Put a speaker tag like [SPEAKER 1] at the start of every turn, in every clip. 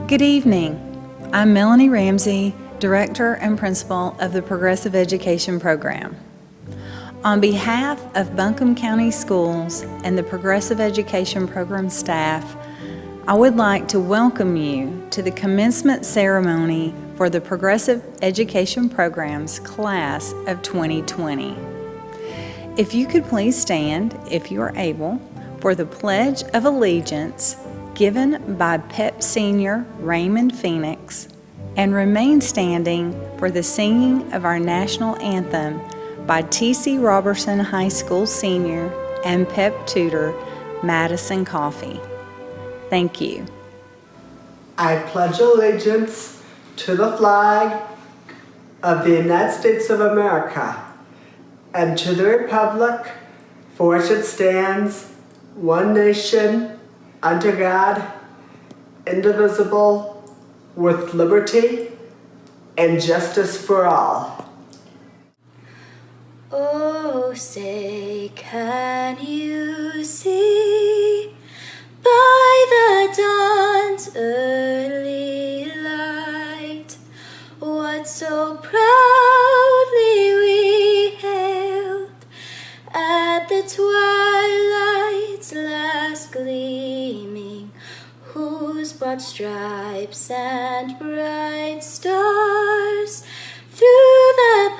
[SPEAKER 1] Good evening. I'm Melanie Ramsey, Director and Principal of the Progressive Education Program. On behalf of Buncombe County Schools and the Progressive Education Program staff, I would like to welcome you to the commencement ceremony for the Progressive Education Program's Class of 2020. If you could please stand, if you are able, for the Pledge of Allegiance given by PEP Senior Raymond Phoenix, and remain standing for the singing of our national anthem by T.C. Robertson High School Senior and PEP tutor Madison Coffey. Thank you.
[SPEAKER 2] I pledge allegiance to the flag of the United States of America and to the republic for which it stands, one nation, under God, indivisible, with liberty and justice for all.
[SPEAKER 3] Oh, say, can you see by the dawn's early light what so proudly we hailed at the twilight's last gleaming, whose broad stripes and bright stars through the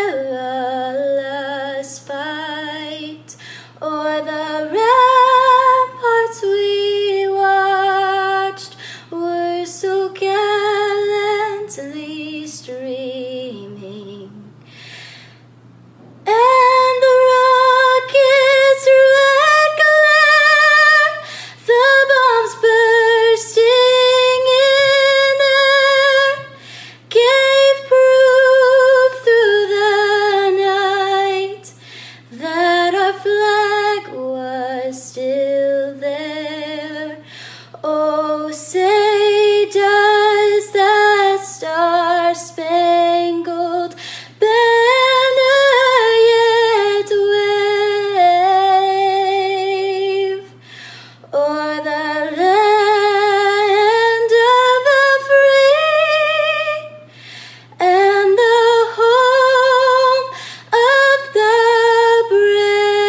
[SPEAKER 3] perilous fight o'er the ramparts we watched were so gallantly streaming, and the rocket's red glare, the bombs bursting in air, gave proof through the night that our flag was still there. Oh, say, does that star-spangled banner yet wave o'er the land of the free and the home of the brave?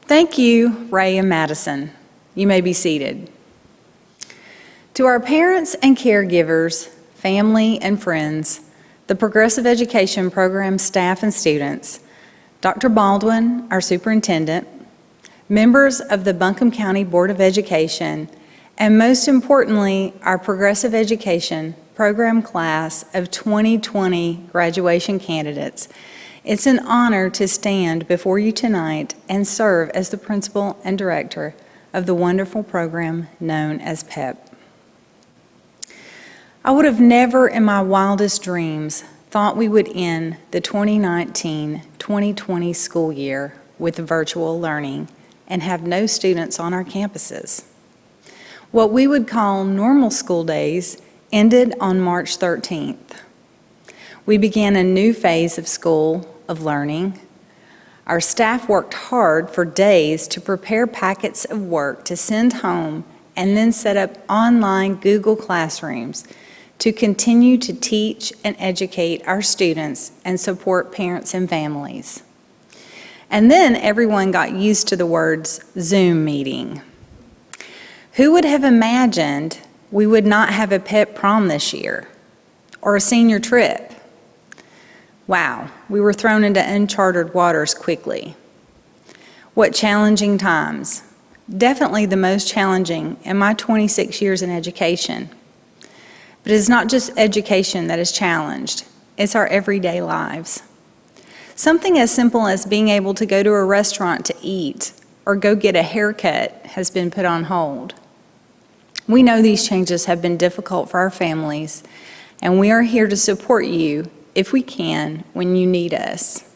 [SPEAKER 1] Thank you, Ray and Madison. You may be seated. To our parents and caregivers, family and friends, the Progressive Education Program staff and students, Dr. Baldwin, our superintendent, members of the Buncombe County Board of Education, and most importantly, our Progressive Education Program Class of 2020 graduation candidates, it's an honor to stand before you tonight and serve as the principal and director of the wonderful program known as PEP. I would have never in my wildest dreams thought we would end the 2019-2020 school year with virtual learning and have no students on our campuses. What we would call normal school days ended on March 13th. We began a new phase of school, of learning. Our staff worked hard for days to prepare packets of work to send home and then set up online Google Classrooms to continue to teach and educate our students and support parents and families. And then everyone got used to the words Zoom meeting. Who would have imagined we would not have a pet prom this year or a senior trip? Wow, we were thrown into uncharted waters quickly. What challenging times. Definitely the most challenging in my 26 years in education. But it's not just education that is challenged, it's our everyday lives. Something as simple as being able to go to a restaurant to eat or go get a haircut has been put on hold. We know these changes have been difficult for our families, and we are here to support you if we can when you need us.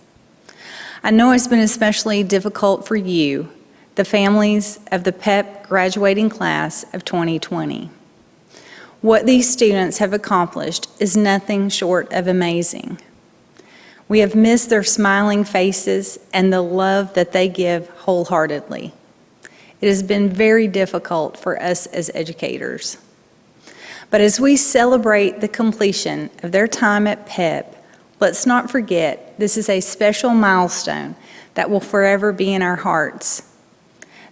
[SPEAKER 1] I know it's been especially difficult for you, the families of the PEP graduating class of 2020. What these students have accomplished is nothing short of amazing. We have missed their smiling faces and the love that they give wholeheartedly. It has been very difficult for us as educators. But as we celebrate the completion of their time at PEP, let's not forget this is a special milestone that will forever be in our hearts.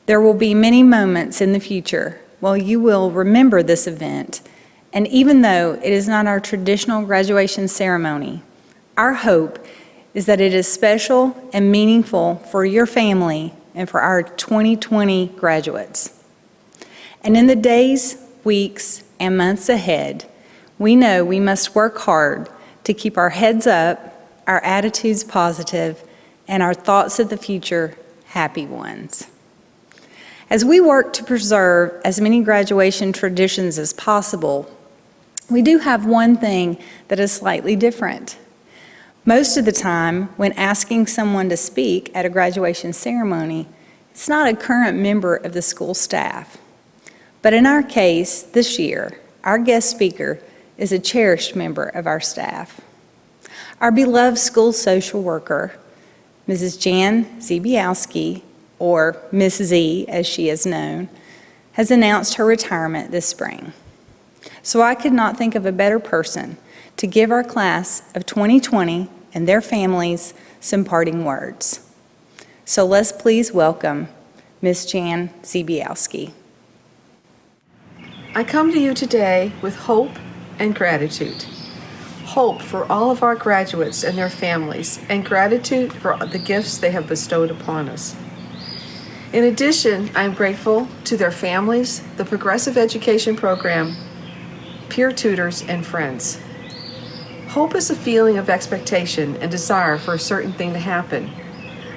[SPEAKER 1] There will be many moments in the future while you will remember this event, and even though it is not our traditional graduation ceremony, our hope is that it is special and meaningful for your family and for our 2020 graduates. And in the days, weeks, and months ahead, we know we must work hard to keep our heads up, our attitudes positive, and our thoughts of the future happy ones. As we work to preserve as many graduation traditions as possible, we do have one thing that is slightly different. Most of the time, when asking someone to speak at a graduation ceremony, it's not a current member of the school staff. But in our case, this year, our guest speaker is a cherished member of our staff. Our beloved school social worker, Mrs. Jan Zebiowski, or Miss Z as she is known, has announced her retirement this spring. So I could not think of a better person to give our class of 2020 and their families some parting words. So let's please welcome Miss Jan Zebiowski.
[SPEAKER 4] I come to you today with hope and gratitude. Hope for all of our graduates and their families, and gratitude for the gifts they have bestowed upon us. In addition, I am grateful to their families, the Progressive Education Program, peer tutors, and friends. Hope is a feeling of expectation and desire for a certain thing to happen.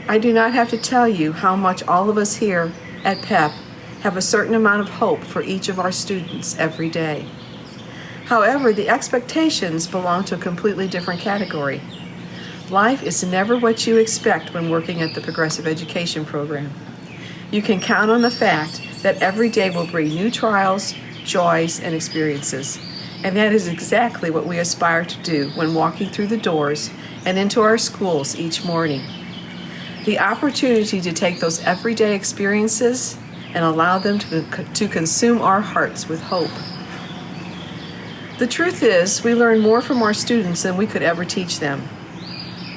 [SPEAKER 4] I do not have to tell you how much all of us here at PEP have a certain amount of hope for each of our students every day. However, the expectations belong to a completely different category. Life is never what you expect when working at the Progressive Education Program. You can count on the fact that every day will bring new trials, joys, and experiences. And that is exactly what we aspire to do when walking through the doors and into our schools each morning. The opportunity to take those everyday experiences and allow them to consume our hearts with hope. The truth is, we learn more from our students than we could ever teach them.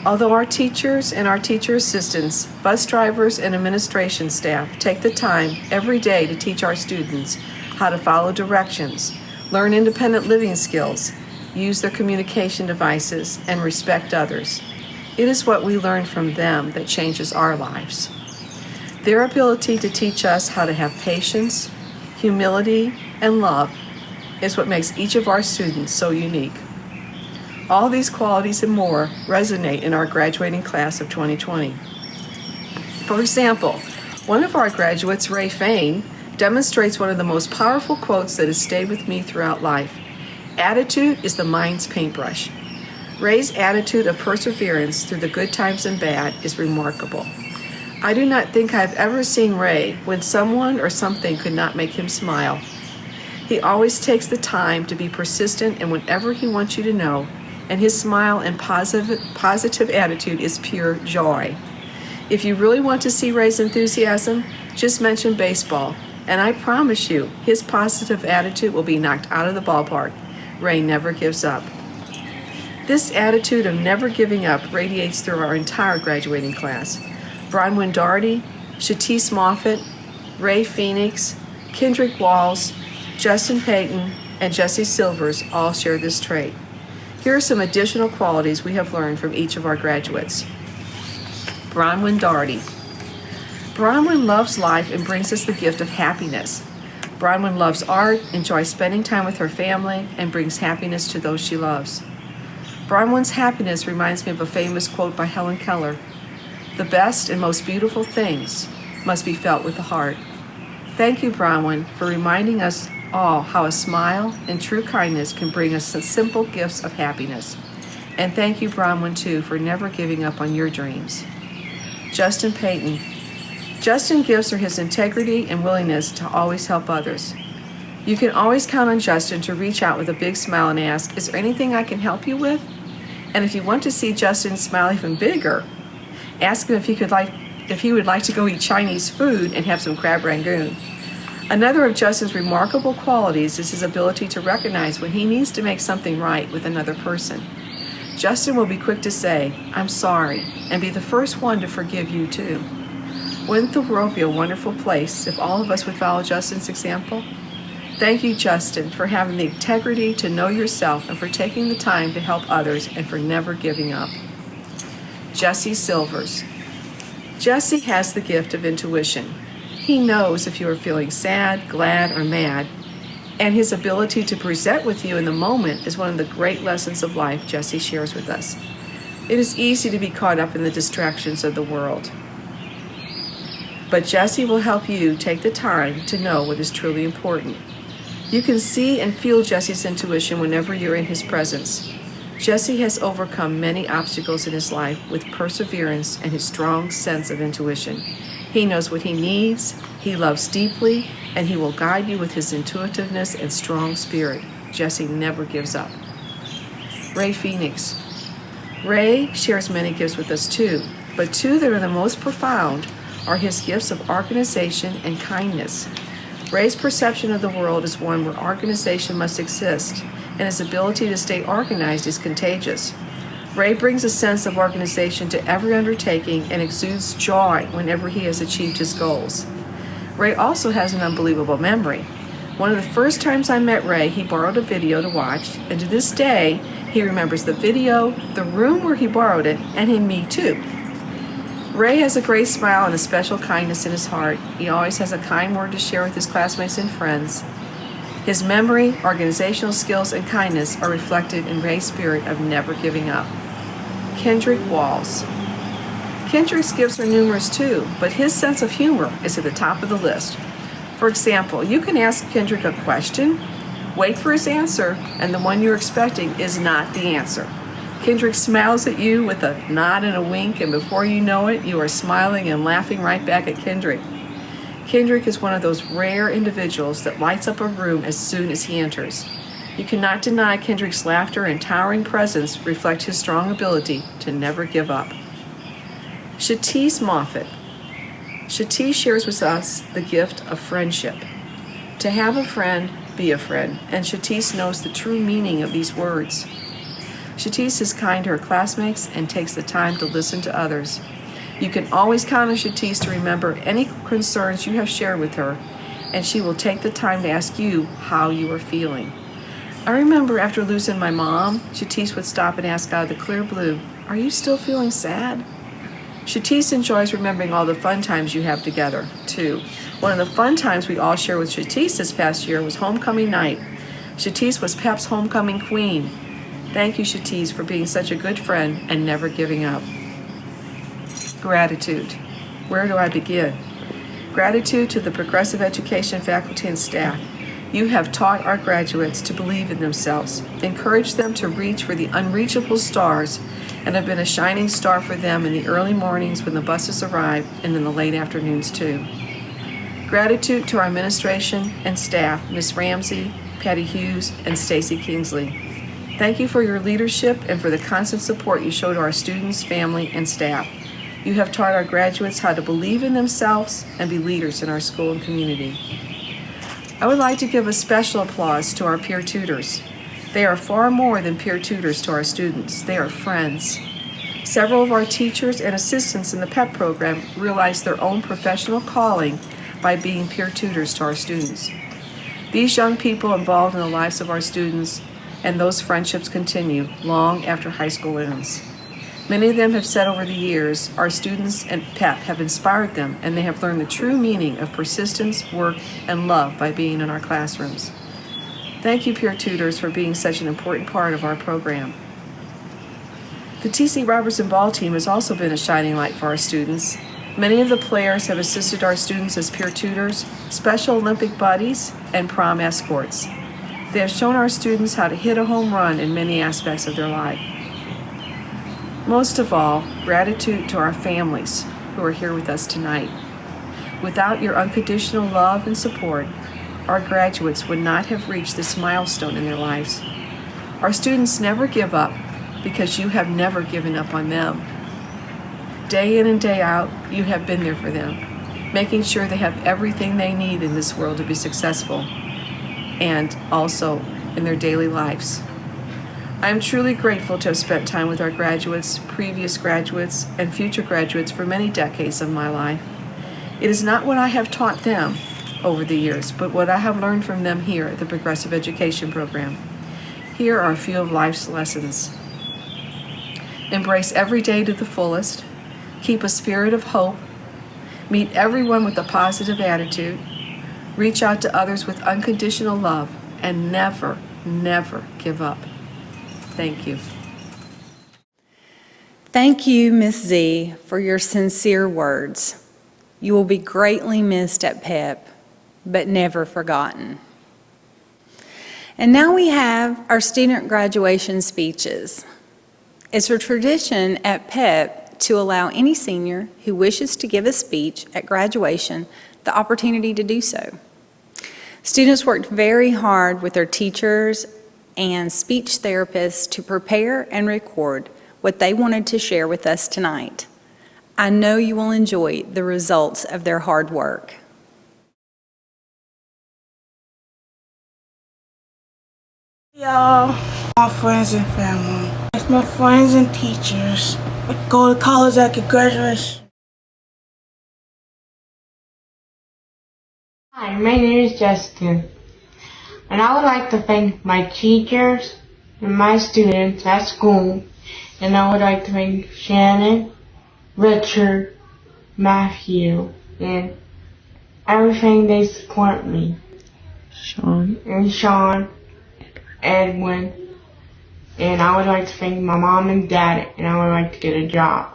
[SPEAKER 4] Although our teachers and our teacher assistants, bus drivers, and administration staff take the time every day to teach our students how to follow directions, learn independent living skills, use their communication devices, and respect others, it is what we learn from them that changes our lives. Their ability to teach us how to have patience, humility, and love is what makes each of our students so unique. All these qualities and more resonate in our graduating class of 2020. For example, one of our graduates, Ray Fain, demonstrates one of the most powerful quotes that has stayed with me throughout life. Attitude is the mind's paintbrush. Ray's attitude of perseverance through the good times and bad is remarkable. I do not think I've ever seen Ray when someone or something could not make him smile. He always takes the time to be persistent in whatever he wants you to know, and his smile and positive attitude is pure joy. If you really want to see Ray's enthusiasm, just mention baseball, and I promise you, his positive attitude will be knocked out of the ballpark. Ray never gives up. This attitude of never giving up radiates through our entire graduating class. Bronwyn Doherty, Shatise Moffitt, Ray Phoenix, Kendrick Walls, Justin Payton, and Jesse Silvers all share this trait. Here are some additional qualities we have learned from each of our graduates. Bronwyn Doherty. Bronwyn loves life and brings us the gift of happiness. Bronwyn loves art, enjoys spending time with her family, and brings happiness to those she loves. Bronwyn's happiness reminds me of a famous quote by Helen Keller. The best and most beautiful things must be felt with the heart. Thank you, Bronwyn, for reminding us all how a smile and true kindness can bring us the simple gifts of happiness. And thank you, Bronwyn, too, for never giving up on your dreams. Justin Payton. Justin gifts are his integrity and willingness to always help others. You can always count on Justin to reach out with a big smile and ask, "Is there anything I can help you with?" And if you want to see Justin smile even bigger, ask him if he would like to go eat Chinese food and have some crab rangoon. Another of Justin's remarkable qualities is his ability to recognize when he needs to make something right with another person. Justin will be quick to say, "I'm sorry," and be the first one to forgive you too. Wouldn't the world be a wonderful place if all of us would follow Justin's example? Thank you, Justin, for having the integrity to know yourself and for taking the time to help others and for never giving up. Jesse Silvers. Jesse has the gift of intuition. He knows if you are feeling sad, glad, or mad, and his ability to present with you in the moment is one of the great lessons of life Jesse shares with us. It is easy to be caught up in the distractions of the world, but Jesse will help you take the time to know what is truly important. You can see and feel Jesse's intuition whenever you're in his presence. Jesse has overcome many obstacles in his life with perseverance and his strong sense of intuition. He knows what he needs, he loves deeply, and he will guide you with his intuitiveness and strong spirit. Jesse never gives up. Ray Phoenix. Ray shares many gifts with us too, but two that are the most profound are his gifts of organization and kindness. Ray's perception of the world is one where organization must exist, and his ability to stay organized is contagious. Ray brings a sense of organization to every undertaking and exudes joy whenever he has achieved his goals. Ray also has an unbelievable memory. One of the first times I met Ray, he borrowed a video to watch, and to this day, he remembers the video, the room where he borrowed it, and me too. Ray has a great smile and a special kindness in his heart. He always has a kind word to share with his classmates and friends. His memory, organizational skills, and kindness are reflected in Ray's spirit of never giving up. Kendrick Walls. Kendrick's gifts are numerous too, but his sense of humor is at the top of the list. For example, you can ask Kendrick a question, wait for his answer, and the one you're expecting is not the answer. Kendrick smiles at you with a nod and a wink, and before you know it, you are smiling and laughing right back at Kendrick. Kendrick is one of those rare individuals that lights up a room as soon as he enters. You cannot deny Kendrick's laughter and towering presence reflect his strong ability to never give up. Shatise Moffat. Shatise shares with us the gift of friendship. To have a friend, be a friend, and Shatise knows the true meaning of these words. Shatise is kind to her classmates and takes the time to listen to others. You can always count on Shatise to remember any concerns you have shared with her, and she will take the time to ask you how you are feeling. I remember after losing my mom, Shatise would stop and ask out of the clear blue, "Are you still feeling sad?" Shatise enjoys remembering all the fun times you have together, too. One of the fun times we all shared with Shatise this past year was homecoming night. Shatise was Pep's homecoming queen. Thank you, Shatise, for being such a good friend and never giving up. Gratitude. Where do I begin? Gratitude to the Progressive Education faculty and staff. You have taught our graduates to believe in themselves, encouraged them to reach for the unreachable stars, and have been a shining star for them in the early mornings when the buses arrive and in the late afternoons too. Gratitude to our administration and staff, Ms. Ramsey, Patty Hughes, and Stacy Kingsley. Thank you for your leadership and for the constant support you show to our students, family, and staff. You have taught our graduates how to believe in themselves and be leaders in our school and community. I would like to give a special applause to our peer tutors. They are far more than peer tutors to our students. They are friends. Several of our teachers and assistants in the PEP program realize their own professional calling by being peer tutors to our students. These young people involved in the lives of our students, and those friendships continue long after high school ends. Many of them have said over the years, our students and PEP have inspired them, and they have learned the true meaning of persistence, work, and love by being in our classrooms. Thank you, peer tutors, for being such an important part of our program. The T.C. Robertson Ball team has also been a shining light for our students. Many of the players have assisted our students as peer tutors, Special Olympic buddies, and prom escorts. They have shown our students how to hit a home run in many aspects of their life. Most of all, gratitude to our families who are here with us tonight. Without your unconditional love and support, our graduates would not have reached this milestone in their lives. Our students never give up because you have never given up on them. Day in and day out, you have been there for them, making sure they have everything they need in this world to be successful, and also in their daily lives. I am truly grateful to have spent time with our graduates, previous graduates, and future graduates for many decades of my life. It is not what I have taught them over the years, but what I have learned from them here at the Progressive Education Program. Here are a few of life's lessons. Embrace every day to the fullest. Keep a spirit of hope. Meet everyone with a positive attitude. Reach out to others with unconditional love, and never, never give up. Thank you.
[SPEAKER 1] Thank you, Ms. Z, for your sincere words. You will be greatly missed at PEP, but never forgotten. And now we have our student graduation speeches. It's a tradition at PEP to allow any senior who wishes to give a speech at graduation the opportunity to do so. Students worked very hard with their teachers and speech therapists to prepare and record what they wanted to share with us tonight. I know you will enjoy the results of their hard work.
[SPEAKER 5] Y'all, my friends and family, it's my friends and teachers. Go to college after graduation.
[SPEAKER 6] Hi, my name is Justin, and I would like to thank my teachers and my students at school, and I would like to thank Shannon, Richard, Matthew, and everything they support me. Sean, Edwin, and I would like to thank my mom and dad, and I would like to get a job.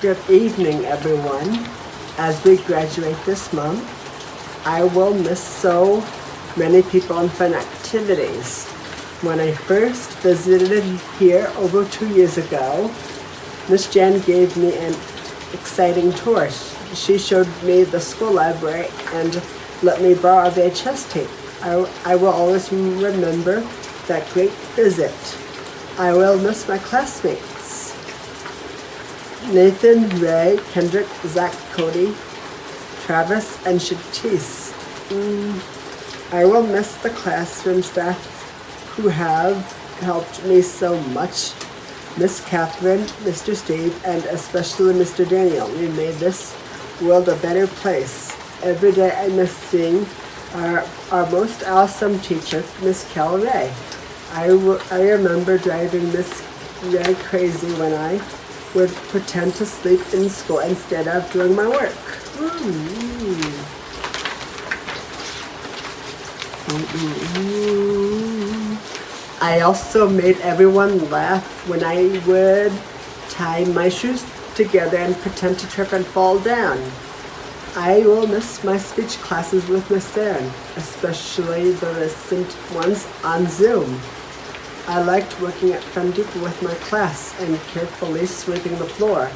[SPEAKER 2] Good evening, everyone. As we graduate this month, I will miss so many people and fun activities. When I first visited here over 2 years ago, Miss Jen gave me an exciting tour. She showed me the school library and let me borrow a VHS tape. I will always remember that great visit. I will miss my classmates. Nathan, Ray, Kendrick, Zach, Cody, Travis, and Shatisse. I will miss the classroom staff who have helped me so much. Miss Catherine, Mr. Steve, and especially Mr. Daniel. You made this world a better place. Every day I miss seeing our most awesome teacher, Miss Cal Ray. I remember driving Miss Ray crazy when I would pretend to sleep in school instead of doing my work. I also made everyone laugh when I would tie my shoes together and pretend to trip and fall down. I will miss my speech classes with Miss Erin, especially the recent ones on Zoom. I liked working at Fun Depot with my class and carefully sweeping the floor.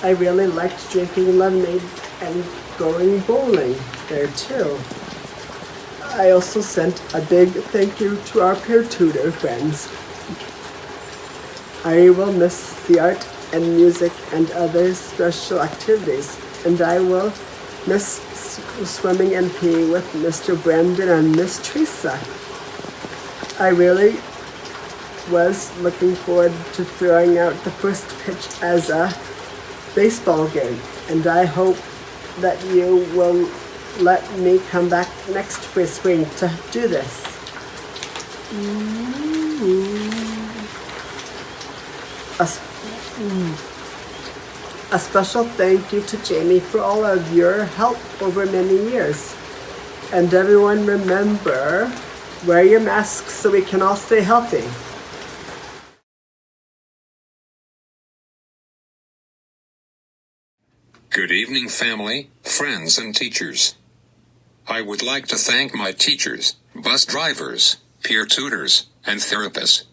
[SPEAKER 2] I really liked drinking lemonade and going bowling there too. I also sent a big thank you to our peer tutor friends. I will miss the art and music and other special activities, and I will miss swimming and peeing with Mr. Brandon and Miss Teresa. I really was looking forward to throwing out the first pitch as a baseball game, and I hope that you will let me come back next spring to do this. A special thank you to Jamie for all of your help over many years. And everyone remember, wear your masks so we can all stay healthy.
[SPEAKER 7] Good evening, family, friends, and teachers. I would like to thank my teachers, bus drivers, peer tutors, and therapists.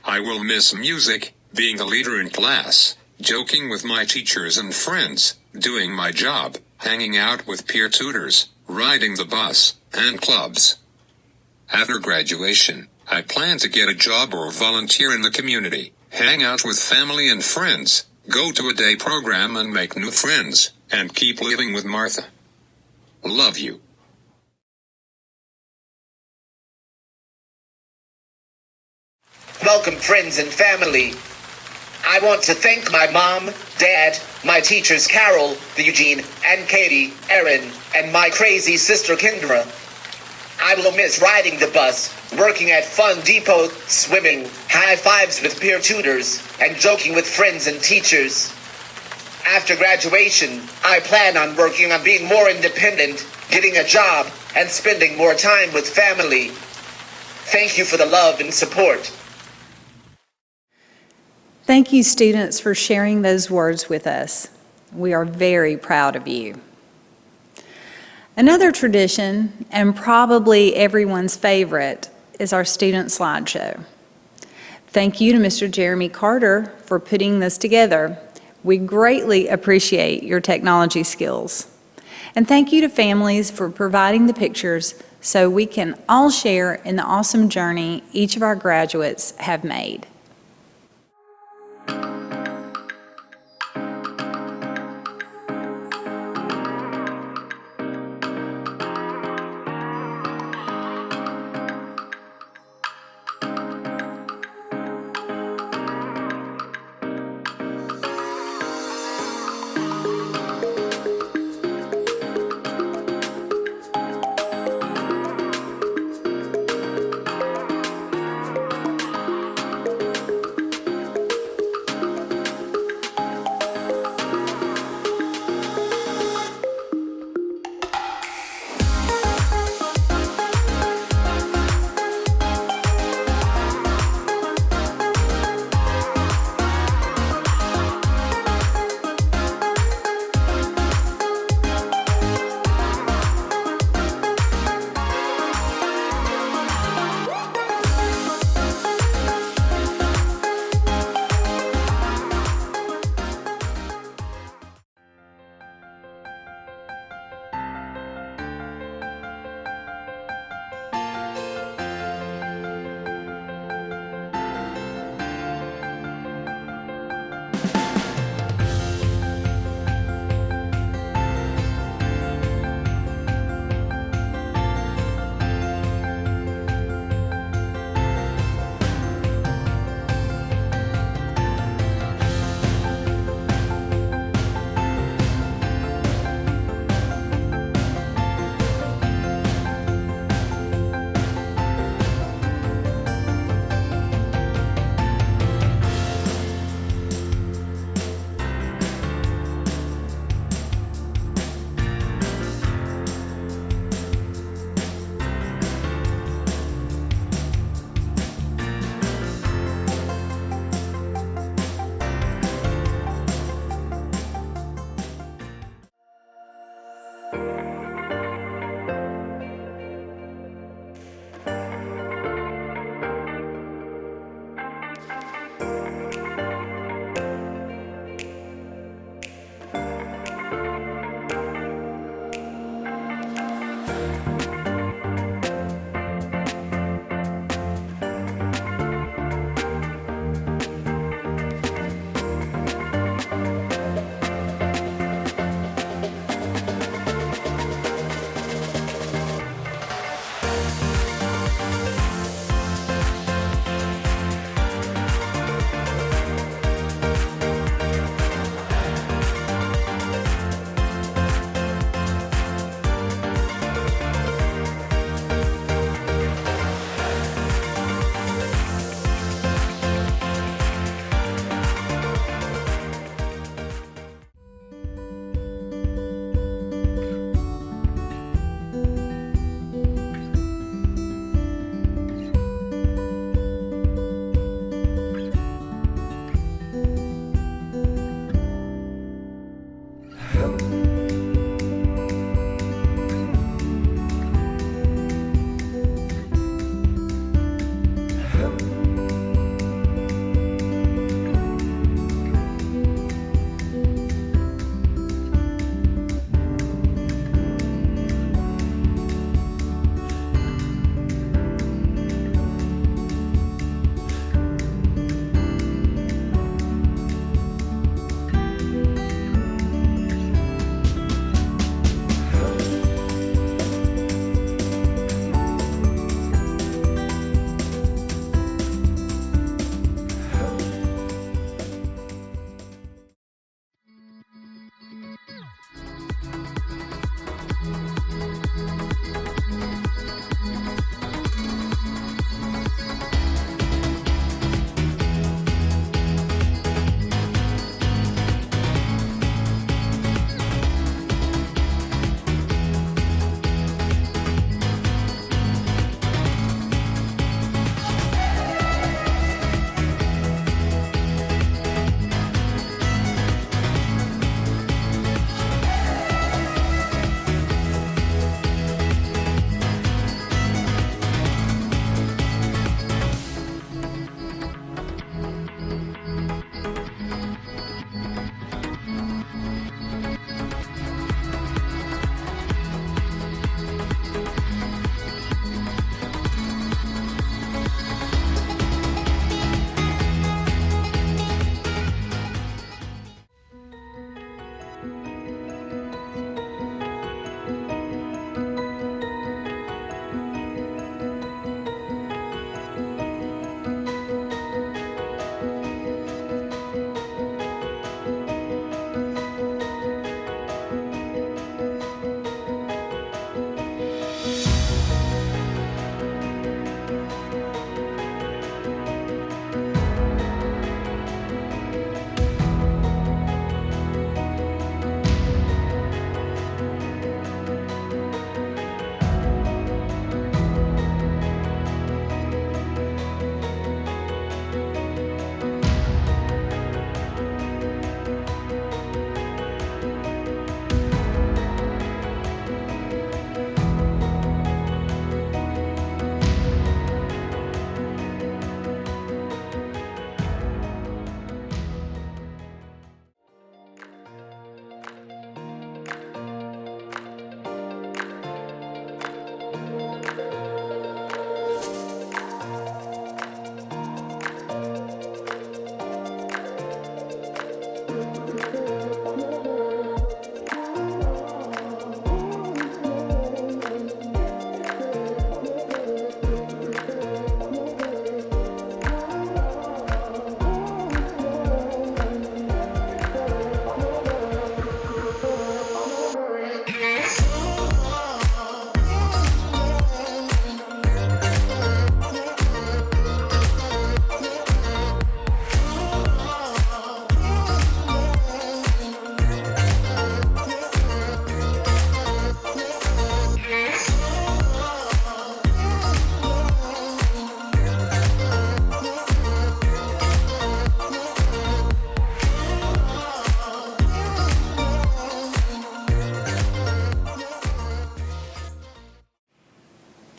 [SPEAKER 7] I will miss music, being a leader in class, joking with my teachers and friends, doing my job, hanging out with peer tutors, riding the bus, and clubs. After graduation, I plan to get a job or volunteer in the community, hang out with family and friends, go to a day program and make new friends, and keep living with Martha. Love you.
[SPEAKER 8] Welcome, friends and family. I want to thank my mom, dad, my teachers Carol, Eugene, and Katie, Erin, and my crazy sister Kendra. I will miss riding the bus, working at Fun Depot, swimming, high fives with peer tutors, and joking with friends and teachers. After graduation, I plan on working on being more independent, getting a job, and spending more time with family. Thank you for the love and support.
[SPEAKER 1] Thank you, students, for sharing those words with us. We are very proud of you. Another tradition, and probably everyone's favorite, is our student slideshow. Thank you to Mr. Jeremy Carter for putting this together. We greatly appreciate your technology skills. And thank you to families for providing the pictures so we can all share in the awesome journey each of our graduates have made.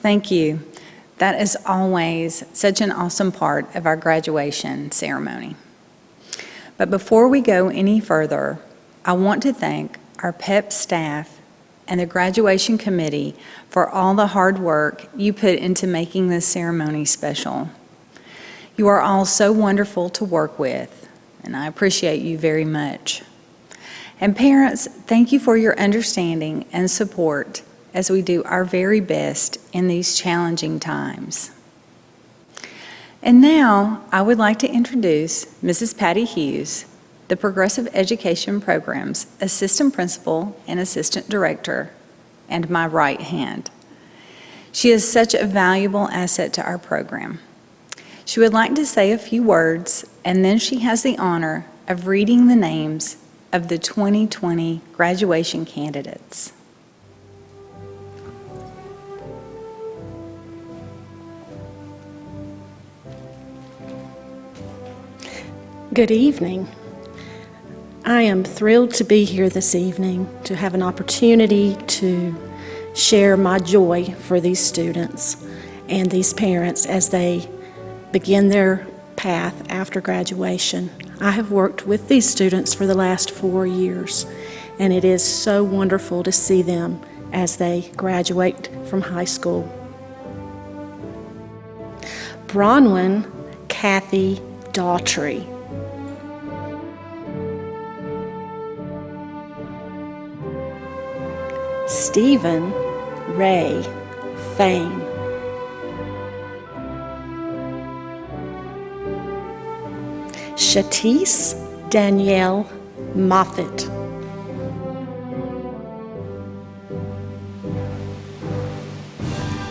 [SPEAKER 1] Thank you. That is always such an awesome part of our graduation ceremony. But before we go any further, I want to thank our PEP staff and the graduation committee for all the hard work you put into making this ceremony special. You are all so wonderful to work with, and I appreciate you very much. And parents, thank you for your understanding and support as we do our very best in these challenging times. And now, I would like to introduce Mrs. Patty Hughes, the Progressive Education Program's Assistant Principal and Assistant Director, and my right hand. She is such a valuable asset to our program. She would like to say a few words, and then she has the honor of reading the names of the 2020 graduation candidates.
[SPEAKER 9] Good evening. I am thrilled to be here this evening to have an opportunity to share my joy for these students and these parents as they begin their path after graduation. I have worked with these students for the last 4 years, and it is so wonderful to see them as they graduate from high school. Bronwyn Kathy Daughtry. Stephen Ray Fain. Shatise Danielle Moffitt.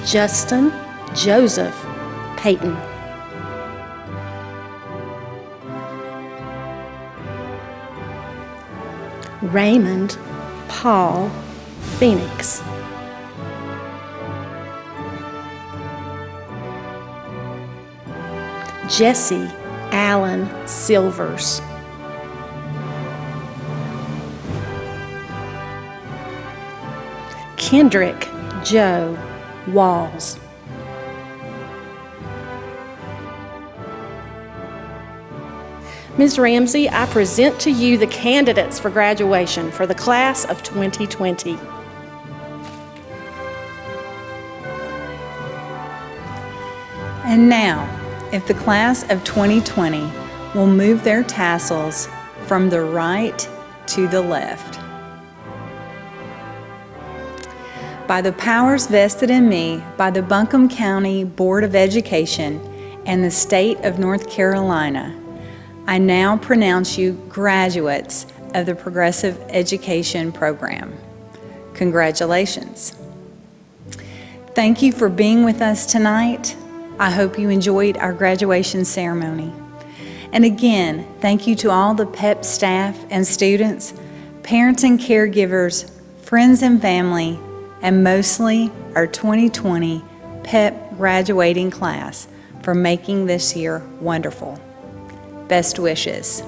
[SPEAKER 9] Justin Joseph Payton. Raymond Paul Phoenix. Jesse Allen Silvers. Kendrick Joe Walls. Ms. Ramsey, I present to you the candidates for graduation for the class of 2020.
[SPEAKER 1] And now, if the class of 2020 will move their tassels from the right to the left. By the powers vested in me by the Buncombe County Board of Education and the state of North Carolina, I now pronounce you graduates of the Progressive Education Program. Congratulations. Thank you for being with us tonight. I hope you enjoyed our graduation ceremony. And again, thank you to all the PEP staff and students, parents and caregivers, friends and family, and mostly our 2020 PEP graduating class for making this year wonderful. Best wishes.